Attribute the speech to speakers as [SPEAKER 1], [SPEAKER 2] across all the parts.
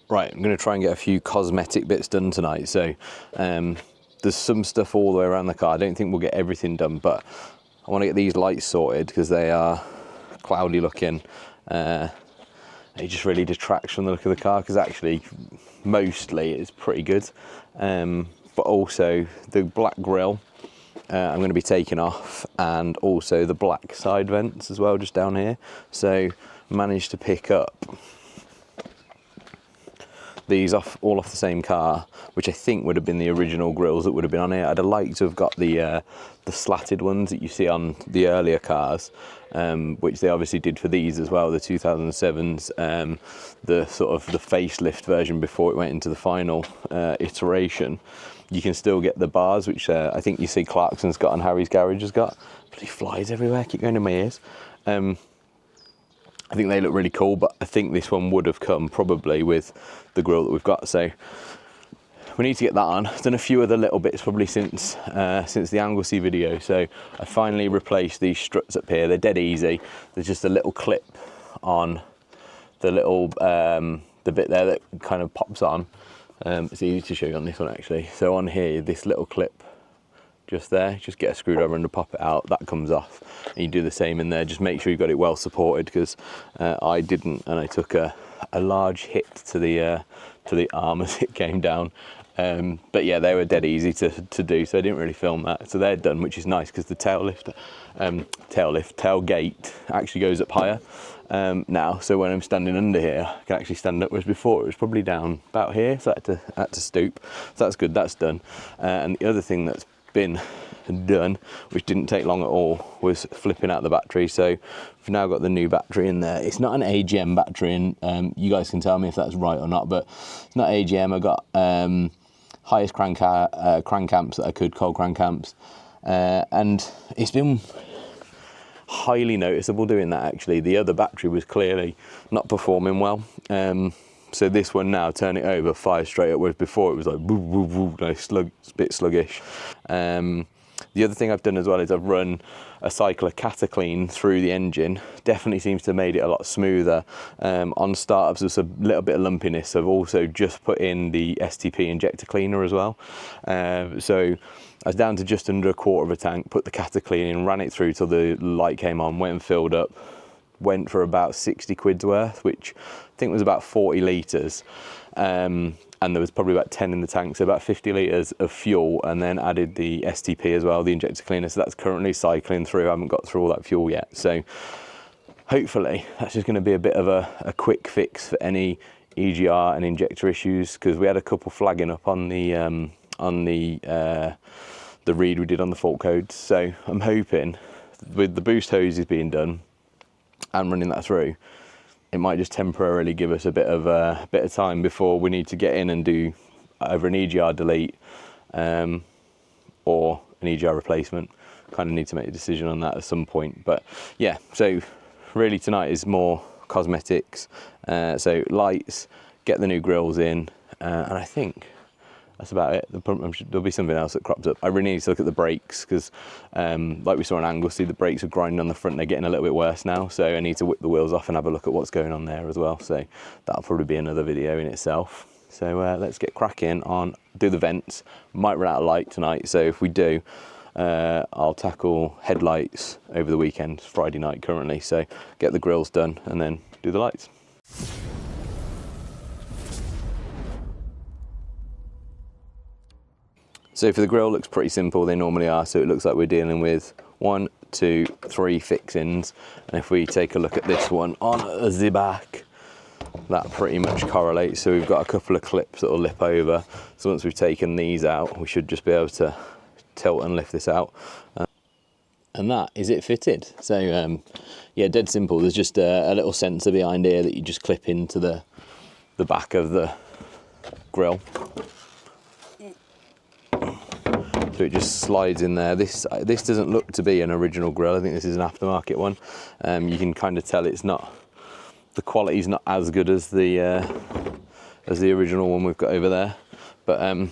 [SPEAKER 1] Right, I'm going to try and get a few cosmetic bits done tonight. So there's some stuff all the way around the car. I don't think we'll get everything done, but I want to get these lights sorted because they are cloudy looking. It just really detracts from the look of the car, because actually mostly it's pretty good. But also the black grille I'm going to be taking off, and also the black side vents as well, just down here. So managed to pick up these all off the same car, which I think would have been the original grills that would have been on here. I'd have liked to have got the slatted ones that you see on the earlier cars, which they obviously did for these as well, the 2007s, the sort of the facelift version before it went into the final iteration. You can still get the bars, which I think you see Clarkson's got and Harry's Garage has got. Bloody flies everywhere, keep going in my ears. I think they look really cool, but I think this one would have come probably with the grille that we've got. So we need to get that on. I've done a few other little bits probably since the Anglesey video. So I finally replaced these struts up here. They're dead easy. There's just a little clip on the little the bit there that kind of pops on. It's easy to show you on this one actually. So on here, this little clip just there, just get a screwdriver and to pop it out, that comes off, and you do the same in there. Just make sure you've got it well supported, because I didn't, and I took a large hit to the arm as it came down. But yeah, they were dead easy to do, so I didn't really film that. So they're done, which is nice, because the tailgate actually goes up higher now. So when I'm standing under here, I can actually stand up, whereas before it was probably down about here, so I had to stoop. So that's good, that's done. And the other thing that's been done, which didn't take long at all, was flipping out the battery. So we've now got the new battery in there. It's not an AGM battery, and you guys can tell me if that's right or not, but it's not AGM. I got highest crank amps that I could, cold crank amps, and it's been highly noticeable doing that actually. The other battery was clearly not performing well. So this one now, turn it over, fires straight up, whereas before it was like woo, woo, woo, like bit sluggish. The other thing I've done as well is I've run a cycle of Cataclean through the engine. Definitely seems to have made it a lot smoother. On startups there's a little bit of lumpiness. I've also just put in the STP injector cleaner as well. So I was down to just under a quarter of a tank, put the Cataclean in, ran it through till the light came on, went and filled up. Went for about 60 quid's worth, which I think was about 40 litres. And there was probably about 10 in the tank, so about 50 litres of fuel, and then added the STP as well, the injector cleaner. So that's currently cycling through. I haven't got through all that fuel yet. So hopefully that's just going to be a bit of a quick fix for any EGR and injector issues, because we had a couple flagging up on the read we did on the fault codes. So I'm hoping with the boost hoses being done and running that through, it might just temporarily give us a bit of time before we need to get in and do either an EGR delete or an EGR replacement. Kind of need to make a decision on that at some point. But yeah, so really tonight is more cosmetics. So lights, get the new grills in, and I think that's about it. There'll be something else that crops up. I really need to look at the brakes, because like we saw in Anglesey, the brakes are grinding on the front. They're getting a little bit worse now, so I need to whip the wheels off and have a look at what's going on there as well. So that'll probably be another video in itself. So let's get cracking on, do the vents. Might run out of light tonight, so if we do, I'll tackle headlights over the weekend. It's Friday night currently, so get the grills done and then do the lights. So for the grille, looks pretty simple, they normally are. So it looks like we're dealing with 1, 2, 3 fixings. And if we take a look at this one on the back, that pretty much correlates. So we've got a couple of clips that will lip over. So once we've taken these out, we should just be able to tilt and lift this out. And that is it fitted. So yeah, dead simple. There's just a little sensor behind here that you just clip into the back of the grille. So it just slides in there. This doesn't look to be an original grille. I think this is an aftermarket one. You can kind of tell it's not, the quality's not as good as the original one we've got over there. But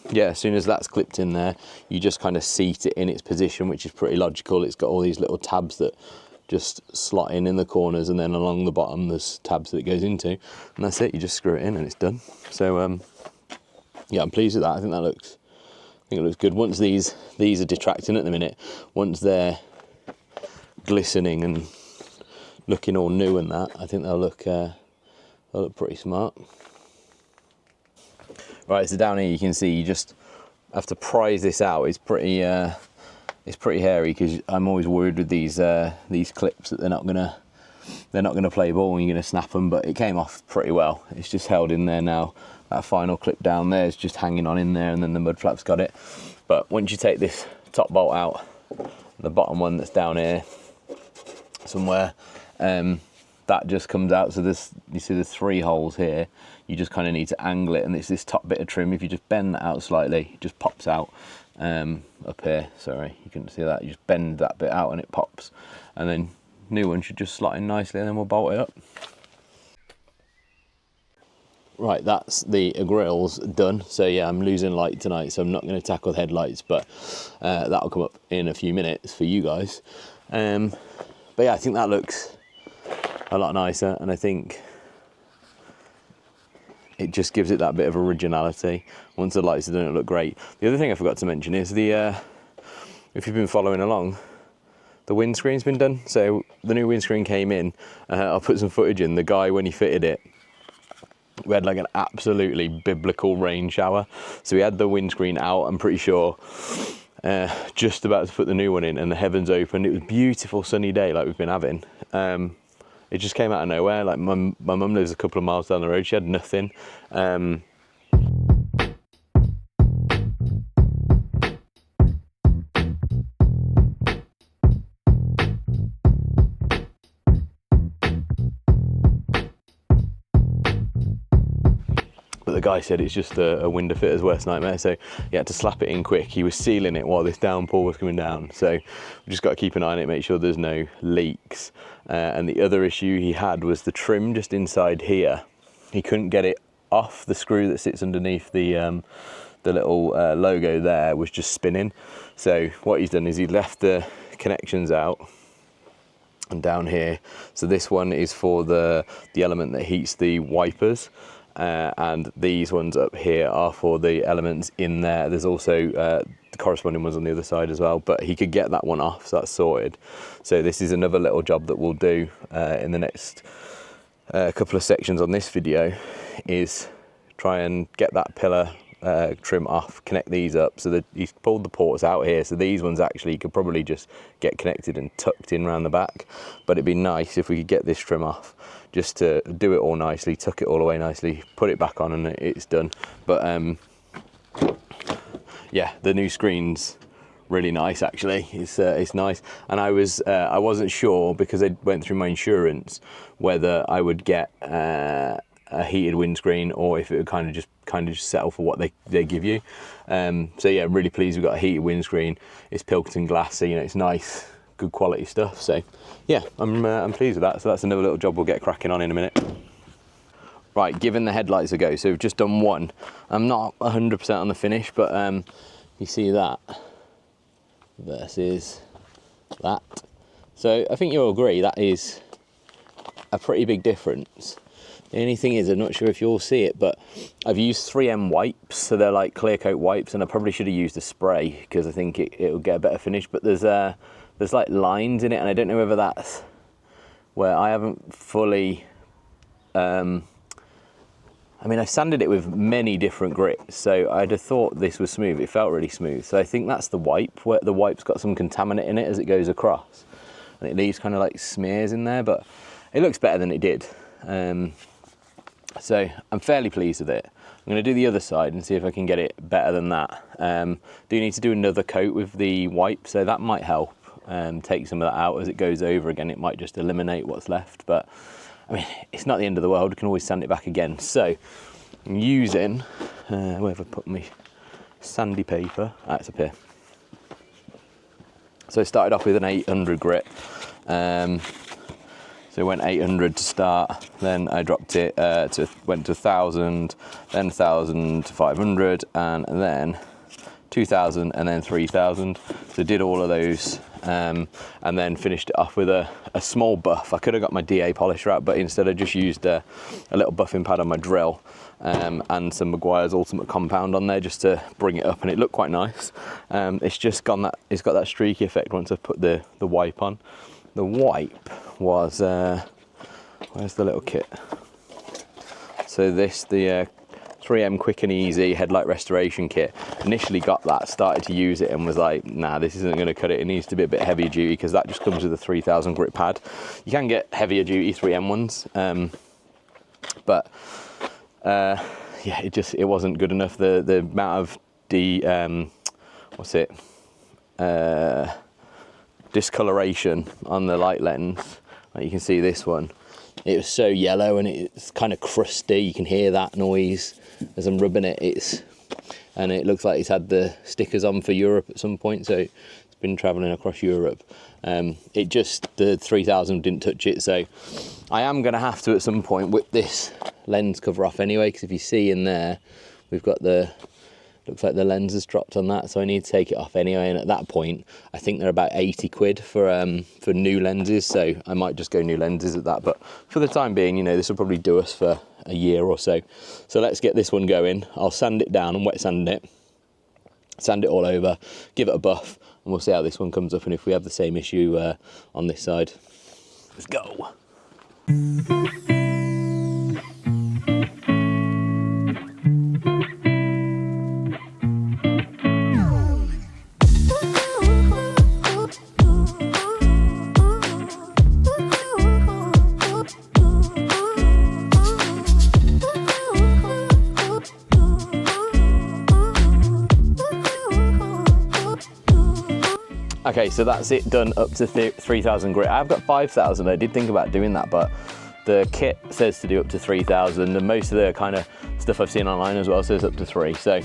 [SPEAKER 1] yeah, as soon as that's clipped in there, you just kind of seat it in its position, which is pretty logical. It's got all these little tabs that just slotting in the corners, and then along the bottom there's tabs that it goes into, and that's it. You just screw it in and it's done. So yeah, I'm pleased with that. I think it looks good. Once these are detracting at the minute, once they're glistening and looking all new and that, I think they'll look pretty smart. Right, so down here you can see you just have to prise this out. It's pretty hairy, because I'm always worried with these clips that they're not gonna play ball and you're gonna snap them. But it came off pretty well. It's just held in there now. That final clip down there is just hanging on in there, and then the mud flap's got it. But once you take this top bolt out, the bottom one that's down here somewhere, that just comes out. So you see there's 3 holes here. You just kind of need to angle it, and it's this top bit of trim. If you just bend that out slightly, it just pops out up here. Sorry, you couldn't see that. You just bend that bit out and it pops, and then new one should just slot in nicely, and then we'll bolt it up. Right, that's the grills done. So yeah, I'm losing light tonight, so I'm not going to tackle the headlights, but that'll come up in a few minutes for you guys. But yeah, I think that looks a lot nicer, and I think it just gives it that bit of originality. Once the lights are done, it look great. The other thing I forgot to mention is if you've been following along, the windscreen's been done. So the new windscreen came in. I'll put some footage in. The guy, when he fitted it, we had like an absolutely biblical rain shower. So we had the windscreen out, I'm pretty sure, just about to put the new one in, and the heavens opened. It was a beautiful sunny day like we've been having. It just came out of nowhere. Like my mum lives a couple of miles down the road. She had nothing. But the guy said it's just a window fitter's worst nightmare, so he had to slap it in quick. He was sealing it while this downpour was coming down, so we just got to keep an eye on it, make sure there's no leaks. And the other issue he had was the trim just inside here. He couldn't get it off. The screw that sits underneath the little logo there was just spinning. So what he's done is he left the connections out and down here. So this one is for the element that heats the wipers. And these ones up here are for the elements in there. There's also the corresponding ones on the other side as well, but he could get that one off, so that's sorted. So this is another little job that we'll do in the next couple of sections on this video, is try and get that pillar trim off, connect these up. So that he's pulled the ports out here, so these ones actually could probably just get connected and tucked in around the back, but it'd be nice if we could get this trim off, just to do it all nicely, tuck it all away nicely, put it back on, and it's done. But yeah, the new screen's really nice actually. It's nice, and I wasn't sure, because I went through my insurance, whether I would get a heated windscreen or if it would kind of just settle for what they give you. So yeah, I'm really pleased we've got a heated windscreen. It's Pilkington glass, so you know, it's nice, good quality stuff. So yeah, I'm pleased with that. So that's another little job we'll get cracking on in a minute. Right, giving the headlights a go. So we've just done one. I'm not 100% on the finish, but you see that versus that. So I think you'll agree that is a pretty big difference. The only thing is, I'm not sure if you'll see it, but I've used 3M wipes, so they're like clear coat wipes, and I probably should have used a spray because I think it'll get a better finish. But there's like lines in it, and I don't know whether that's where I haven't fully. I mean, I've sanded it with many different grits, so I'd have thought this was smooth. It felt really smooth, so I think that's the wipe, where the wipe's got some contaminant in it as it goes across, and it leaves kind of like smears in there, but it looks better than it did. So I'm fairly pleased with it. I'm going to do the other side and see if I can get it better than that. Do need to do another coat with the wipe, so that might help take some of that out as it goes over again. It might just eliminate what's left, but I mean, it's not the end of the world. We can always sand it back again. So I'm using, where have I put my sandy paper? Ah, it's up here. So I started off with an 800 grit. So I went 800 to start, then I dropped it went to 1,000, then 1,500, and then 2,000, and then 3,000. So did all of those and then finished it off with a small buff. I could have got my DA polisher out, but instead I just used a little buffing pad on my drill, and some Meguiar's Ultimate Compound on there just to bring it up, and it looked quite nice. It's just it's got that streaky effect once I've put the wipe on. The wipe was, where's the little kit? So the 3M Quick and Easy Headlight Restoration Kit. Initially got that, started to use it and was like, nah, this isn't going to cut it. It needs to be a bit heavier duty, because that just comes with a 3000 grit pad. You can get heavier duty 3M ones, but yeah, it wasn't good enough. The amount of discoloration on the light lens, like you can see this one, it was so yellow and it's kind of crusty. You can hear that noise as I'm rubbing it. And it looks like it's had the stickers on for Europe at some point, so it's been traveling across Europe. The 3000 didn't touch it, so I am going to have to at some point whip this lens cover off anyway, because if you see in there, we've got looks like the lens has dropped on that, so I need to take it off anyway. And at that point, I think they're about 80 quid for new lenses, so I might just go new lenses at that. But for the time being, you know, this will probably do us for a year or so. So let's get this one going. I'll sand it down and wet sand it all over, give it a buff, and we'll see how this one comes up and if we have the same issue on this side. Let's go. Okay, so that's it done up to 3000 grit. I've got 5000. I did think about doing that, but the kit says to do up to 3000, and most of the kind of stuff I've seen online as well says up to 3. So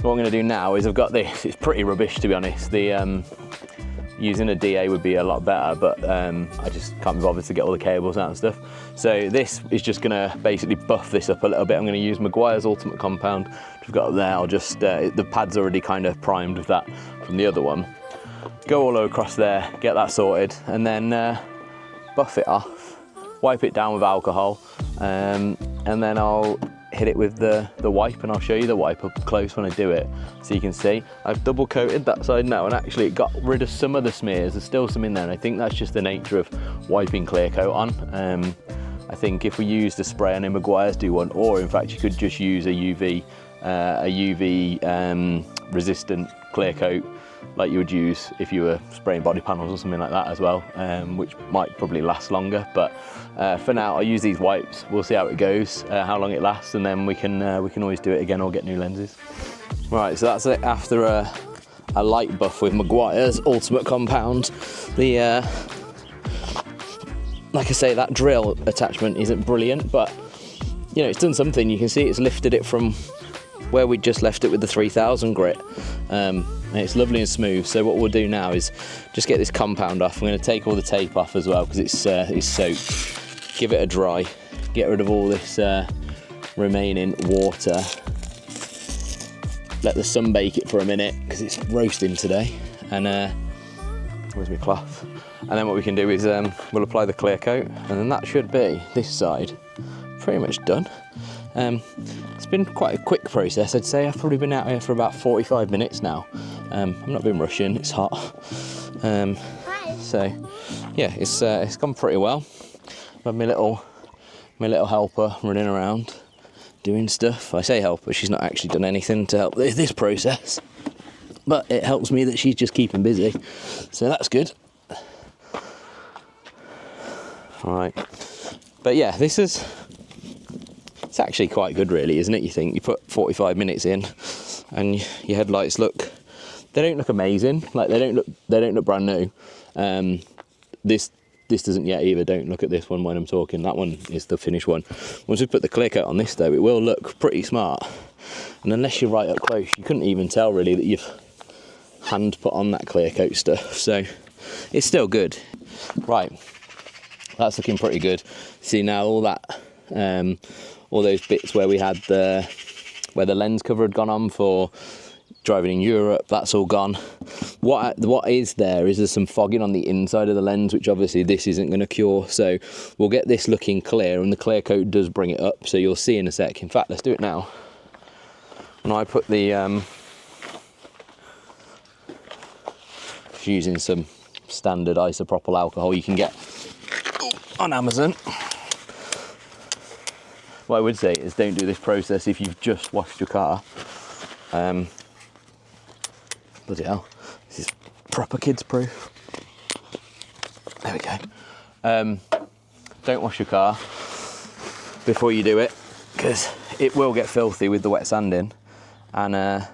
[SPEAKER 1] what I'm going to do now is I've got this. It's pretty rubbish, to be honest. Using a DA would be a lot better, but I just can't be bothered to get all the cables out and stuff. So this is just going to basically buff this up a little bit. I'm going to use Meguiar's Ultimate Compound, which I've got up there. I'll just the pad's already kind of primed with that from the other one. Go all across there, get that sorted, and then buff it off, wipe it down with alcohol, and then I'll hit it with the wipe, and I'll show you the wipe up close when I do it, so you can see. I've double coated that side now, and actually it got rid of some of the smears. There's still some in there, and I think that's just the nature of wiping clear coat on. I think if we used a spray on Meguiar's do one, or in fact you could just use a UV resistant clear coat like you would use if you were spraying body panels or something like that as well, which might probably last longer. But for now, I'll use these wipes. We'll see how it goes, how long it lasts, and then we can always do it again or get new lenses. Right, so that's it after a light buff with Meguiar's Ultimate Compound. Like I say, that drill attachment isn't brilliant, but you know, it's done something. You can see it's lifted it from where we just left it with the 3000 grit, and it's lovely and smooth. So what we'll do now is just get this compound off. I'm going to take all the tape off as well because it's soaked. Give it a dry, get rid of all this remaining water, let the sun bake it for a minute because it's roasting today. And where's my cloth? And then what we can do is we'll apply the clear coat, and then that should be this side pretty much done. It's been quite a quick process, I'd say. I've probably been out here for about 45 minutes now. I've not been rushing, it's hot. So yeah, it's gone pretty well. I've had my little helper running around doing stuff. I say helper, she's not actually done anything to help this process, but it helps me that she's just keeping busy, so that's good. All right, but yeah, it's actually quite good really, isn't it? You think you put 45 minutes in and your headlights they don't look amazing, like they don't look brand new. This doesn't yet either. Don't look at this one when I'm talking. That one is the finished one. Once we put the clear coat on this though, it will look pretty smart, and unless you're right up close, you couldn't even tell really that you've hand put on that clear coat stuff. So it's still good. Right, that's looking pretty good. See now all that all those bits where we had where the lens cover had gone on for driving in Europe, that's all gone. What is there is there's some fogging on the inside of the lens, which obviously this isn't going to cure. So we'll get this looking clear, and the clear coat does bring it up. So you'll see in a sec. In fact, let's do it now. When I put the using some standard isopropyl alcohol you can get on Amazon. What I would say is don't do this process if you've just washed your car. Bloody hell, this is proper kids proof. There we go. Don't wash your car before you do it, because it will get filthy with the wet sand in. And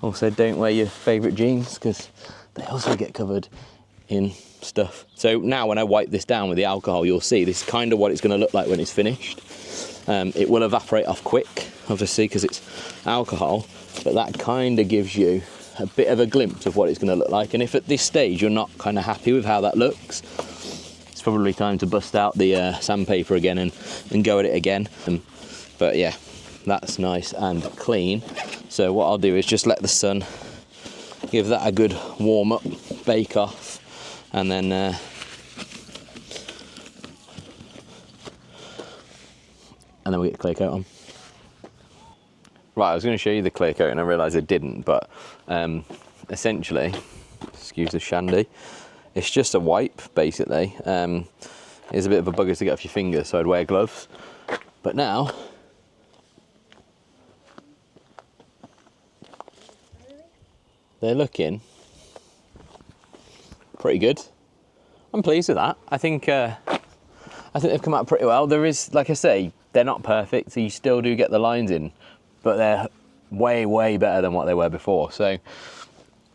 [SPEAKER 1] also don't wear your favourite jeans, because they also get covered in stuff. So now when I wipe this down with the alcohol, you'll see this is kind of what it's going to look like when it's finished. It will evaporate off quick, obviously, because it's alcohol, but that kind of gives you a bit of a glimpse of what it's going to look like. And if at this stage you're not kind of happy with how that looks, it's probably time to bust out the sandpaper again and go at it again. But yeah, that's nice and clean. So what I'll do is just let the sun give that a good warm up, bake off, and then we get clear coat on. Right, I was going to show you the clear coat and I realised I didn't, but essentially, excuse the shandy, it's just a wipe basically. It's a bit of a bugger to get off your fingers, so I'd wear gloves. But now, they're looking pretty good. I'm pleased with that. I think they've come out pretty well. There is, like I say, they're not perfect, so you still do get the lines in, but they're way, way better than what they were before. So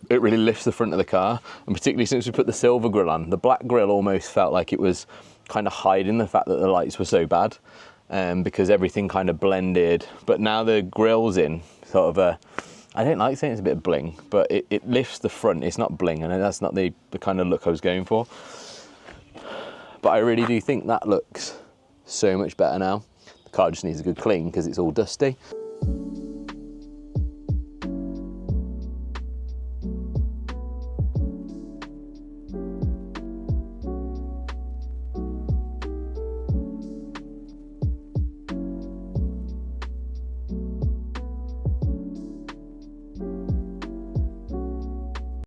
[SPEAKER 1] it really lifts the front of the car, and particularly since we put the silver grille on, the black grille almost felt like it was kind of hiding the fact that the lights were so bad, because everything kind of blended. But now the grille's in sort of a, I don't like saying it's a bit of bling, but it lifts the front. It's not bling, and that's not the kind of look I was going for. But I really do think that looks so much better now. The car just needs a good clean because it's all dusty.